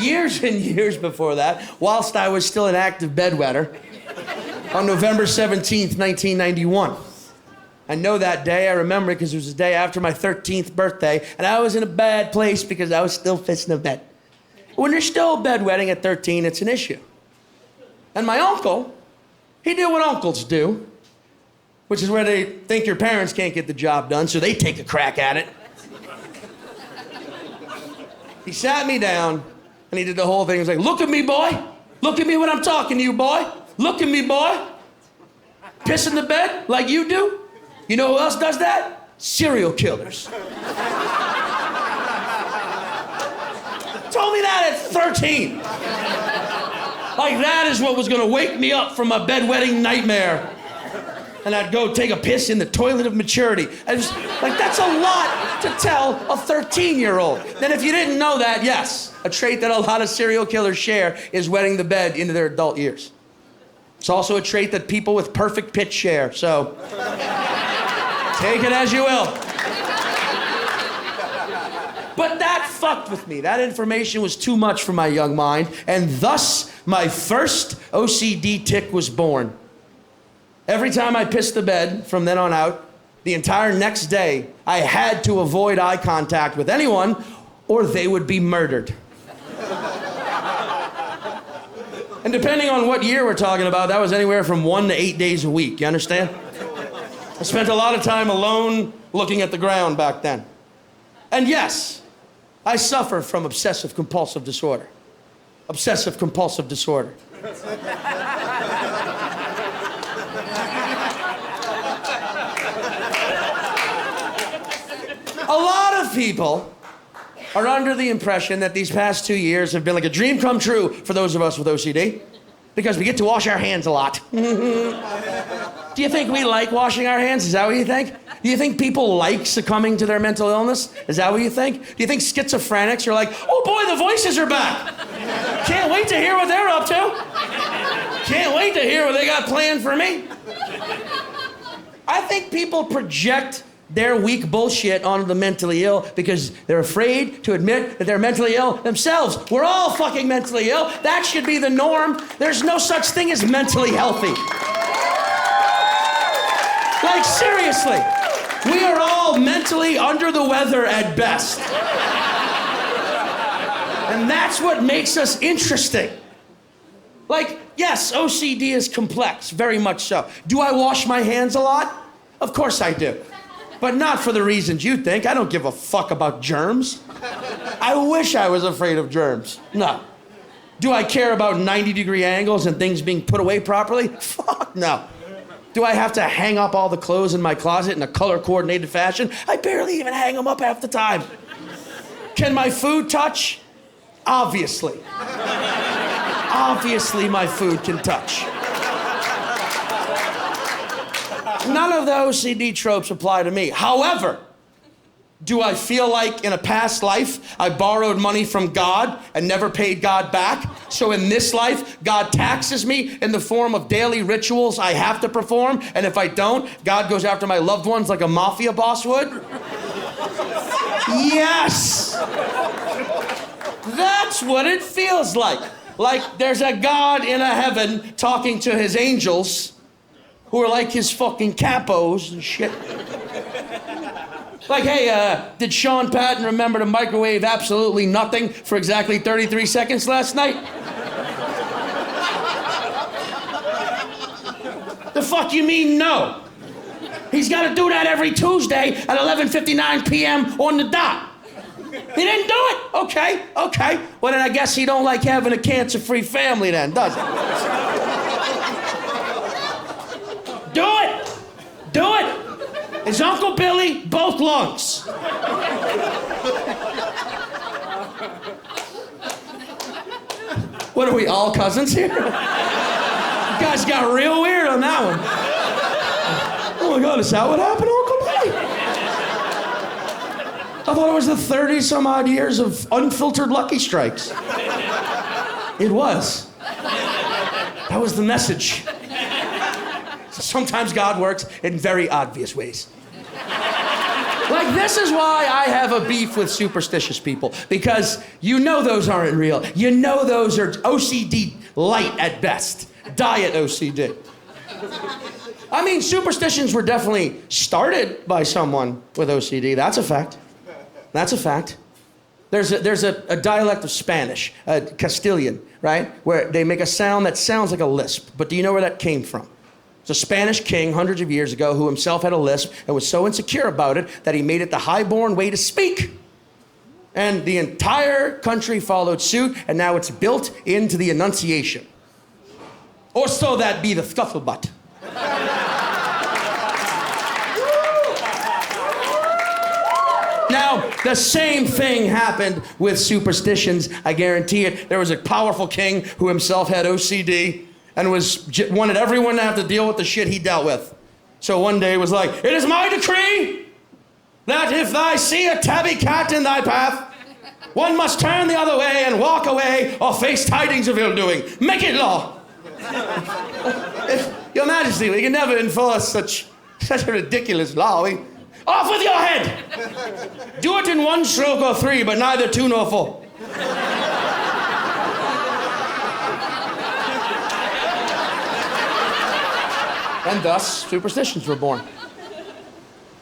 Years and years before that, whilst I was still an active bedwetter, on November 17th, 1991. I know that day, I remember it because it was the day after my 13th birthday, and I was in a bad place because I was still pissing the bed. When you're still bedwetting at 13, it's an issue. And my uncle, he did what uncles do, which is where they think your parents can't get the job done, so they take a crack at it. He sat me down, and he did the whole thing. He was like, look at me, boy. Look at me when I'm talking to you, boy. Look at me, boy. Piss in the bed like you do? You know who else does that? Serial killers. Told me that at 13. Like that is what was gonna wake me up from my bedwetting nightmare. And I'd go take a piss in the toilet of maturity. I was like, that's a lot to tell a 13-year-old. Then if you didn't know that, yes, a trait that a lot of serial killers share is wetting the bed into their adult years. It's also a trait that people with perfect pitch share, so take it as you will. But that fucked with me. That information was too much for my young mind, and thus my first OCD tic was born. Every time I pissed the bed from then on out, the entire next day, I had to avoid eye contact with anyone or they would be murdered. And depending on what year we're talking about, that was anywhere from 1 to 8 days a week, you understand? I spent a lot of time alone looking at the ground back then. And yes, I suffer from obsessive compulsive disorder. Obsessive compulsive disorder. A lot of people are under the impression that these past 2 years have been like a dream come true for those of us with OCD because we get to wash our hands a lot. Do you think we like washing our hands? Is that what you think? Do you think people like succumbing to their mental illness? Is that what you think? Do you think schizophrenics are like, oh boy, the voices are back. Can't wait to hear what they're up to. Can't wait to hear what they got planned for me. I think people project their weak bullshit onto the mentally ill because they're afraid to admit that they're mentally ill themselves. We're all fucking mentally ill. That should be the norm. There's no such thing as mentally healthy. Like, seriously, we are all mentally under the weather at best. And that's what makes us interesting. Like, yes, OCD is complex, very much so. Do I wash my hands a lot? Of course I do. But not for the reasons you think. I don't give a fuck about germs. I wish I was afraid of germs. No. Do I care about 90-degree angles and things being put away properly? Fuck no. Do I have to hang up all the clothes in my closet in a color-coordinated fashion? I barely even hang them up half the time. Can my food touch? Obviously. Obviously my food can touch. None of the OCD tropes apply to me. However, do I feel like in a past life I borrowed money from God and never paid God back? So in this life, God taxes me in the form of daily rituals I have to perform, and if I don't, God goes after my loved ones like a mafia boss would? Yes! That's what it feels like. Like there's a God in a heaven talking to his angels who are like his fucking capos and shit. Like, hey, did Sean Patton remember to microwave absolutely nothing for exactly 33 seconds last night? The fuck you mean no? He's got to do that every Tuesday at 11:59 p.m. on the dot. He didn't do it. Okay. Well, then I guess he don't like having a cancer-free family then, does he? Do it. Is Uncle Billy both lungs? What are we, all cousins here? You guys got real weird on that one. Oh my God, is that what happened, Uncle Billy? I thought it was the 30-some-odd years of unfiltered Lucky Strikes. It was. That was the message. Sometimes God works in very obvious ways. Like, this is why I have a beef with superstitious people, because you know those aren't real. You know those are OCD light at best. Diet OCD. I mean, superstitions were definitely started by someone with OCD. That's a fact. That's a fact. There's a dialect of Spanish, Castilian, right? Where they make a sound that sounds like a lisp. But do you know where that came from? It's a Spanish king hundreds of years ago who himself had a lisp and was so insecure about it that he made it the high-born way to speak. And the entire country followed suit, and now it's built into the enunciation. Or so that be the scufflebutt. Now, the same thing happened with superstitions, I guarantee it. There was a powerful king who himself had OCD and wanted everyone to have to deal with the shit he dealt with. So one day was like, it is my decree that if thou see a tabby cat in thy path, one must turn the other way and walk away or face tidings of ill-doing. Make it law. Your Majesty, we can never enforce such a ridiculous law. Off with your head! Do it in one stroke or three, but neither two nor four. And thus, superstitions were born.